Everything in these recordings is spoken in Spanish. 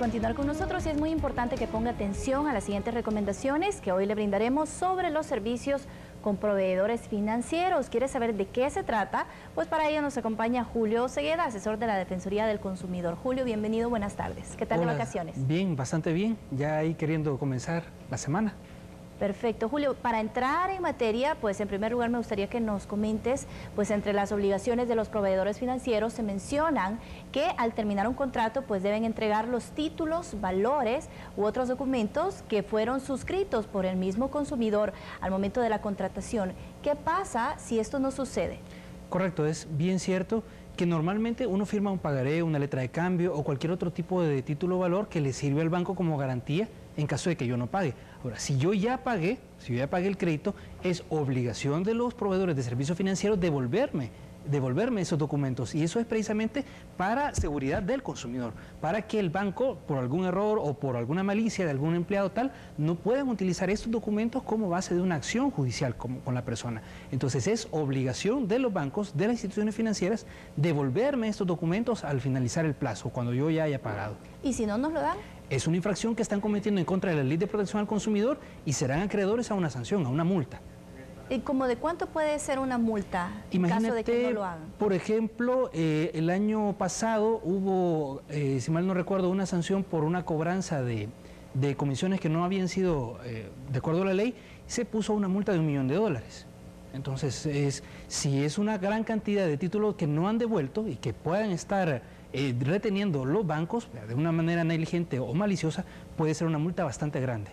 continuar con nosotros y es muy importante que ponga atención a las siguientes recomendaciones que hoy le brindaremos sobre los servicios con proveedores financieros. ¿Quiere saber de qué se trata? Pues para ello nos acompaña Julio Cegueda, asesor de la Defensoría del Consumidor. Julio, bienvenido, buenas tardes. ¿Qué tal de vacaciones? Bien, bastante bien, ya ahí queriendo comenzar la semana. Perfecto. Julio, para entrar en materia, pues en primer lugar me gustaría que nos comentes, pues entre las obligaciones de los proveedores financieros se mencionan que al terminar un contrato pues deben entregar los títulos, valores u otros documentos que fueron suscritos por el mismo consumidor al momento de la contratación. ¿Qué pasa si esto no sucede? Correcto, es bien cierto que normalmente uno firma un pagaré, una letra de cambio o cualquier otro tipo de título o valor que le sirve al banco como garantía en caso de que yo no pague. Ahora, si yo ya pagué el crédito, es obligación de los proveedores de servicios financieros devolverme esos documentos, y eso es precisamente para seguridad del consumidor, para que el banco, por algún error o por alguna malicia de algún empleado tal, no puedan utilizar estos documentos como base de una acción judicial con la persona. Entonces es obligación de los bancos, de las instituciones financieras, devolverme estos documentos al finalizar el plazo, cuando yo ya haya pagado. ¿Y si no nos lo dan? Es una infracción que están cometiendo en contra de la Ley de Protección al Consumidor y serán acreedores a una sanción, a una multa. ¿Y como de cuánto puede ser una multa en caso de que no lo hagan? Por ejemplo, el año pasado hubo, si mal no recuerdo, una sanción por una cobranza de comisiones que no habían sido de acuerdo a la ley, se puso una multa de $1 millón. Entonces, si es una gran cantidad de títulos que no han devuelto y que puedan estar reteniendo los bancos de una manera negligente o maliciosa, puede ser una multa bastante grande.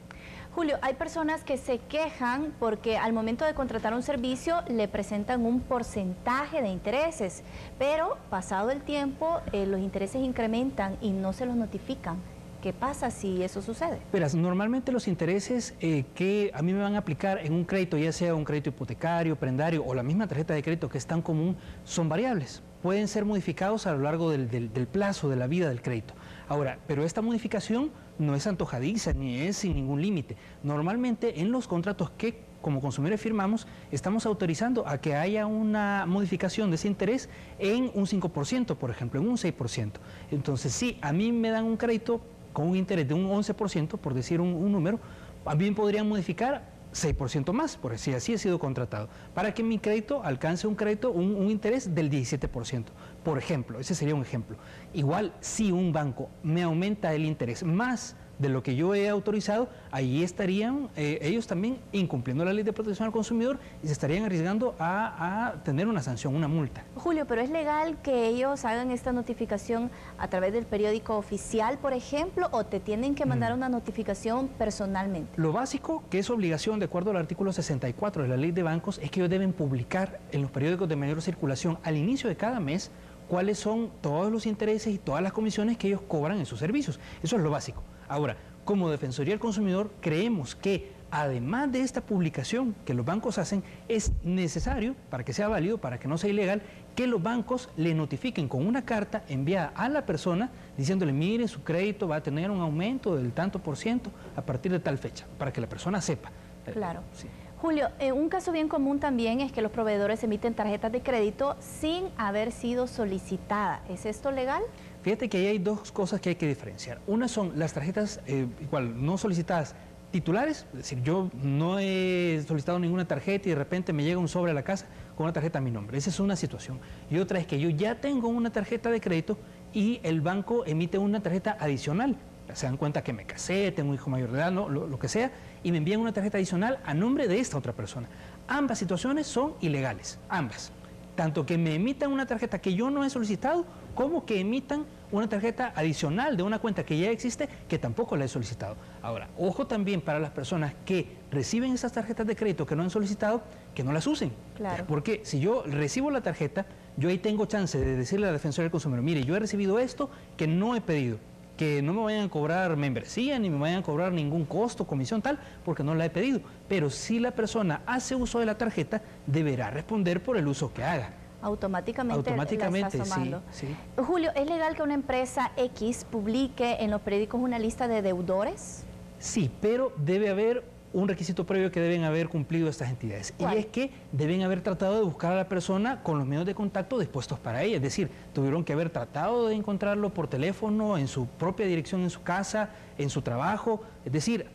Julio, hay personas que se quejan porque al momento de contratar un servicio le presentan un porcentaje de intereses, pero pasado el tiempo los intereses incrementan y no se los notifican. ¿Qué pasa si eso sucede? Verás, normalmente los intereses que a mí me van a aplicar en un crédito, ya sea un crédito hipotecario, prendario o la misma tarjeta de crédito que es tan común, son variables. Pueden ser modificados a lo largo del plazo de la vida del crédito. Ahora, pero esta modificación no es antojadiza ni es sin ningún límite. Normalmente en los contratos que como consumidores firmamos, estamos autorizando a que haya una modificación de ese interés en un 5%, por ejemplo, en un 6%. Entonces, si a mí me dan un crédito con un interés de un 11%, por decir un número, también podrían modificar 6% más, por si así he sido contratado, para que mi crédito alcance un interés del 17%. Por ejemplo, ese sería un ejemplo. Igual, si un banco me aumenta el interés más de lo que yo he autorizado, ahí estarían ellos también incumpliendo la Ley de Protección al Consumidor y se estarían arriesgando a tener una sanción, una multa. Julio, ¿pero es legal que ellos hagan esta notificación a través del periódico oficial, por ejemplo, o te tienen que mandar una notificación personalmente? Lo básico, que es obligación de acuerdo al artículo 64 de la Ley de Bancos, es que ellos deben publicar en los periódicos de mayor circulación al inicio de cada mes cuáles son todos los intereses y todas las comisiones que ellos cobran en sus servicios. Eso es lo básico. Ahora, como Defensoría del Consumidor, creemos que además de esta publicación que los bancos hacen, es necesario, para que sea válido, para que no sea ilegal, que los bancos le notifiquen con una carta enviada a la persona diciéndole, mire, su crédito va a tener un aumento del tanto por ciento a partir de tal fecha, para que la persona sepa. Claro. Sí. Julio, un caso bien común también es que los proveedores emiten tarjetas de crédito sin haber sido solicitada. ¿Es esto legal? Fíjate que ahí hay dos cosas que hay que diferenciar. Una son las tarjetas igual no solicitadas titulares, es decir, yo no he solicitado ninguna tarjeta y de repente me llega un sobre a la casa con una tarjeta a mi nombre. Esa es una situación. Y otra es que yo ya tengo una tarjeta de crédito y el banco emite una tarjeta adicional. Se dan cuenta que me casé, tengo un hijo mayor de edad, ¿no? lo que sea, y me envían una tarjeta adicional a nombre de esta otra persona. Ambas situaciones son ilegales, ambas. Tanto que me emitan una tarjeta que yo no he solicitado, como que emitan una tarjeta adicional de una cuenta que ya existe, que tampoco la he solicitado. Ahora, ojo también para las personas que reciben esas tarjetas de crédito que no han solicitado, que no las usen. Claro. Porque si yo recibo la tarjeta, yo ahí tengo chance de decirle a la Defensoría del Consumidor, mire, yo he recibido esto que no he pedido, que no me vayan a cobrar membresía, ni me vayan a cobrar ningún costo, comisión tal, porque no la he pedido. Pero si la persona hace uso de la tarjeta, deberá responder por el uso que haga. Automáticamente la estás tomando. Sí. Julio, ¿es legal que una empresa X publique en los periódicos una lista de deudores? Sí, pero debe haber un requisito previo que deben haber cumplido estas entidades. ¿Cuál? Y es que deben haber tratado de buscar a la persona con los medios de contacto dispuestos para ella. Es decir, tuvieron que haber tratado de encontrarlo por teléfono, en su propia dirección, en su casa, en su trabajo. Es decir,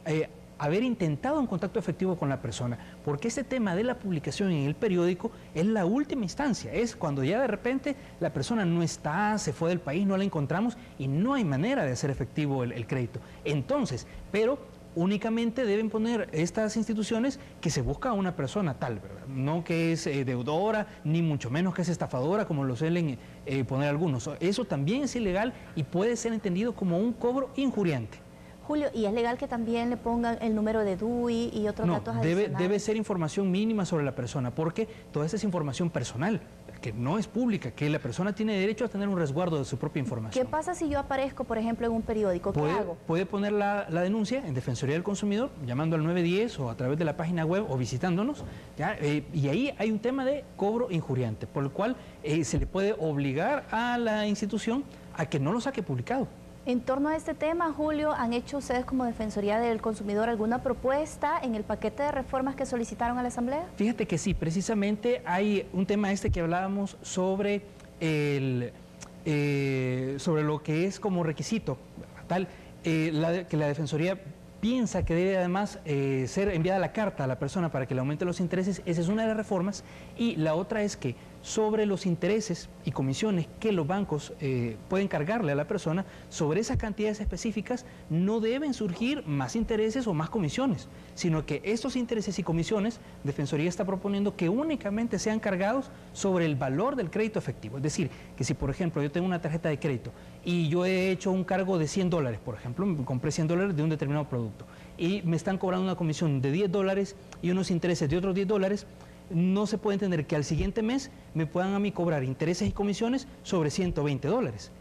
haber intentado un contacto efectivo con la persona. Porque este tema de la publicación en el periódico es la última instancia. Es cuando ya de repente la persona no está, se fue del país, no la encontramos y no hay manera de hacer efectivo el crédito. Entonces, pero únicamente deben poner estas instituciones que se busca a una persona tal, ¿verdad? No que es deudora, ni mucho menos que es estafadora, como lo suelen poner algunos. Eso también es ilegal y puede ser entendido como un cobro injuriante. Julio, ¿y es legal que también le pongan el número de DUI y otros datos adicionales? Debe ser información mínima sobre la persona, porque toda esta es información personal, que no es pública, que la persona tiene derecho a tener un resguardo de su propia información. ¿Qué pasa si yo aparezco, por ejemplo, en un periódico? ¿Qué hago? Puede poner la denuncia en Defensoría del Consumidor, llamando al 910 o a través de la página web o visitándonos, ¿ya? Y ahí hay un tema de cobro injuriante, por el cual se le puede obligar a la institución a que no lo saque publicado. En torno a este tema, Julio, ¿han hecho ustedes como Defensoría del Consumidor alguna propuesta en el paquete de reformas que solicitaron a la Asamblea? Fíjate que sí, precisamente hay un tema que hablábamos sobre sobre lo que es como requisito, tal, que la Defensoría piensa que debe además ser enviada la carta a la persona para que le aumente los intereses. Esa es una de las reformas, y la otra es que sobre los intereses y comisiones que los bancos pueden cargarle a la persona, sobre esas cantidades específicas no deben surgir más intereses o más comisiones, sino que estos intereses y comisiones, Defensoría está proponiendo que únicamente sean cargados sobre el valor del crédito efectivo. Es decir, que si por ejemplo yo tengo una tarjeta de crédito y yo he hecho un cargo de $100, por ejemplo, compré $100 de un determinado producto y me están cobrando una comisión de $10 y unos intereses de otros $10, no se puede entender que al siguiente mes me puedan a mí cobrar intereses y comisiones sobre $120,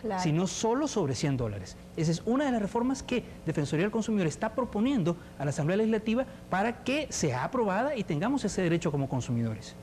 claro, sino solo sobre $100. Esa es una de las reformas que Defensoría del Consumidor está proponiendo a la Asamblea Legislativa para que sea aprobada y tengamos ese derecho como consumidores.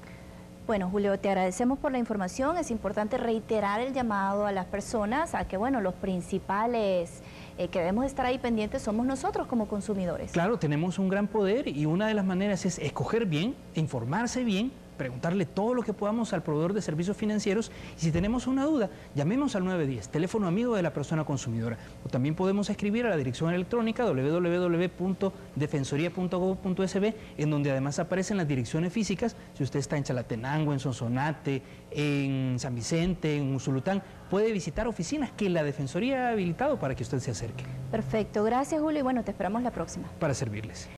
Bueno, Julio, te agradecemos por la información. Es importante reiterar el llamado a las personas a que, bueno, los principales que debemos estar ahí pendientes somos nosotros como consumidores. Claro, tenemos un gran poder y una de las maneras es escoger bien, informarse bien, preguntarle todo lo que podamos al proveedor de servicios financieros, y si tenemos una duda, llamemos al 910, teléfono amigo de la persona consumidora. O también podemos escribir a la dirección electrónica www.defensoría.gov.sb, en donde además aparecen las direcciones físicas. Si usted está en Chalatenango, en Sonsonate, en San Vicente, en Usulután, puede visitar oficinas que la Defensoría ha habilitado para que usted se acerque. Perfecto, gracias Julio, y bueno, te esperamos la próxima. Para servirles.